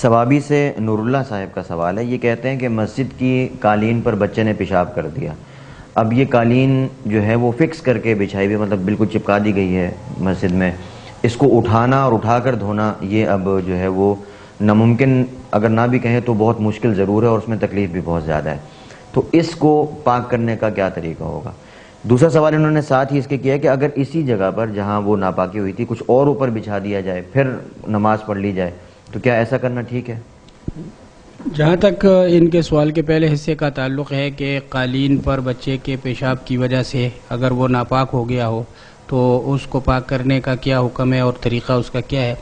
ثوابی سے نور اللہ صاحب کا سوال ہے. یہ کہتے ہیں کہ مسجد کی قالین پر بچے نے پیشاب کر دیا. اب یہ قالین جو ہے وہ فکس کر کے بچھائی ہوئی، مطلب بالکل چپکا دی گئی ہے مسجد میں. اس کو اٹھانا اور اٹھا کر دھونا یہ اب جو ہے وہ ناممکن، اگر نہ بھی کہیں تو بہت مشکل ضرور ہے، اور اس میں تکلیف بھی بہت زیادہ ہے. تو اس کو پاک کرنے کا کیا طریقہ ہوگا؟ دوسرا سوال انہوں نے ساتھ ہی اس کے کیا ہے کہ اگر اسی جگہ پر جہاں وہ ناپاکی ہوئی تھی کچھ اور اوپر بچھا دیا جائے پھر نماز پڑھ لی جائے تو کیا ایسا کرنا ٹھیک ہے؟ جہاں تک ان کے سوال کے پہلے حصے کا تعلق ہے کہ قالین پر بچے کے پیشاب کی وجہ سے اگر وہ ناپاک ہو گیا ہو تو اس کو پاک کرنے کا کیا حکم ہے اور طریقہ اس کا کیا ہے،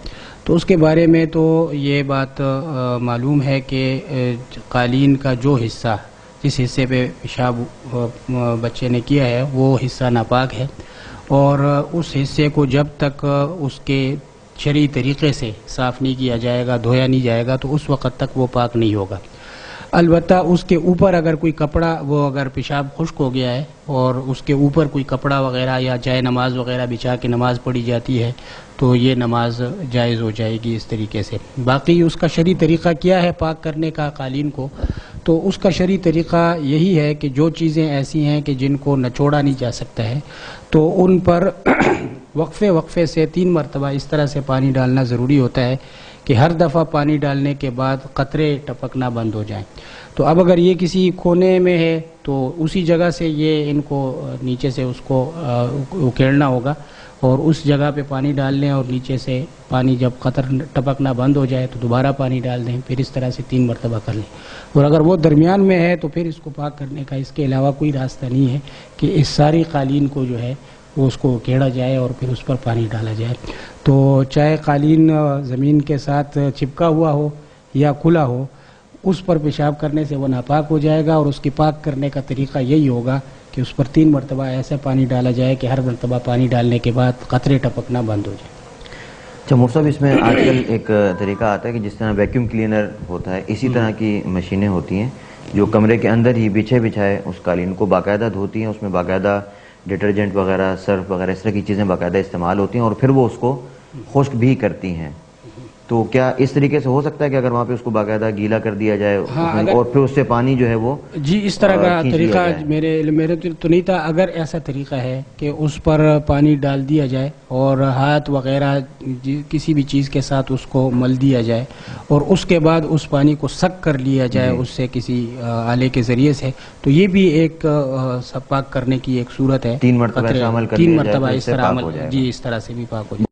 تو اس کے بارے میں تو یہ بات معلوم ہے کہ قالین کا جو حصہ، جس حصے پہ پیشاب بچے نے کیا ہے وہ حصہ ناپاک ہے، اور اس حصے کو جب تک اس کے شرعی طریقے سے صاف نہیں کیا جائے گا، دھویا نہیں جائے گا، تو اس وقت تک وہ پاک نہیں ہوگا. البتہ اس کے اوپر اگر کوئی کپڑا، وہ اگر پیشاب خشک ہو گیا ہے اور اس کے اوپر کوئی کپڑا وغیرہ یا جائے نماز وغیرہ بچھا کے نماز پڑھی جاتی ہے تو یہ نماز جائز ہو جائے گی اس طریقے سے. باقی اس کا شرعی طریقہ کیا ہے پاک کرنے کا قالین کو، تو اس کا شرعی طریقہ یہی ہے کہ جو چیزیں ایسی ہیں کہ جن کو نچوڑا نہیں جا سکتا ہے تو ان پر وقفے سے 3 مرتبہ اس طرح سے پانی ڈالنا ضروری ہوتا ہے کہ ہر دفعہ پانی ڈالنے کے بعد قطرے ٹپکنا بند ہو جائیں. تو اب اگر یہ کسی کونے میں ہے تو اسی جگہ سے یہ ان کو نیچے سے اس کو اکھیڑنا ہوگا اور اس جگہ پہ پانی ڈال لیں، اور نیچے سے پانی جب قطر ٹپکنا بند ہو جائے تو دوبارہ پانی ڈال دیں، پھر اس طرح سے 3 مرتبہ کر لیں. اور اگر وہ درمیان میں ہے تو پھر اس کو پاک کرنے کا اس کے علاوہ کوئی راستہ نہیں ہے کہ اس ساری قالین کو جو ہے وہ اس کو اکھیڑا جائے اور پھر اس پر پانی ڈالا جائے. تو چاہے قالین زمین کے ساتھ چپکا ہوا ہو یا کھلا ہو، اس پر پیشاب کرنے سے وہ ناپاک ہو جائے گا، اور اس کی پاک کرنے کا طریقہ یہی ہوگا کہ اس پر 3 مرتبہ ایسا پانی ڈالا جائے کہ ہر مرتبہ پانی ڈالنے کے بعد قطرے ٹپکنا بند ہو جائے. اچھا مفتی صاحب، اس میں آج کل ایک طریقہ آتا ہے کہ جس طرح ویکیوم کلینر ہوتا ہے اسی طرح کی مشینیں ہوتی ہیں جو کمرے کے اندر ہی بچھائے اس قالین کو باقاعدہ دھوتی ہیں، اس میں باقاعدہ ڈٹرجنٹ وغیرہ، سرف وغیرہ اس طرح کی چیزیں باقاعدہ استعمال ہوتی ہیں اور پھر وہ اس کو خشک بھی کرتی ہیں. تو کیا اس طریقے سے ہو سکتا ہے کہ اگر وہاں پہ اس کو باقاعدہ گیلا کر دیا جائے اور پھر اس سے پانی جو ہے وہ جی اس طرح کا طریقہ میرے تو نہیں تھا. اگر ایسا طریقہ ہے کہ اس پر پانی ڈال دیا جائے اور ہاتھ وغیرہ کسی بھی چیز کے ساتھ اس کو مل دیا جائے اور اس کے بعد اس پانی کو سک کر لیا جائے اس سے کسی آلے کے ذریعے سے، تو یہ بھی ایک پاک کرنے کی ایک صورت ہے. 3 مرتبہ اس طرح عمل جی اس طرح سے بھی پاک ہو جائے.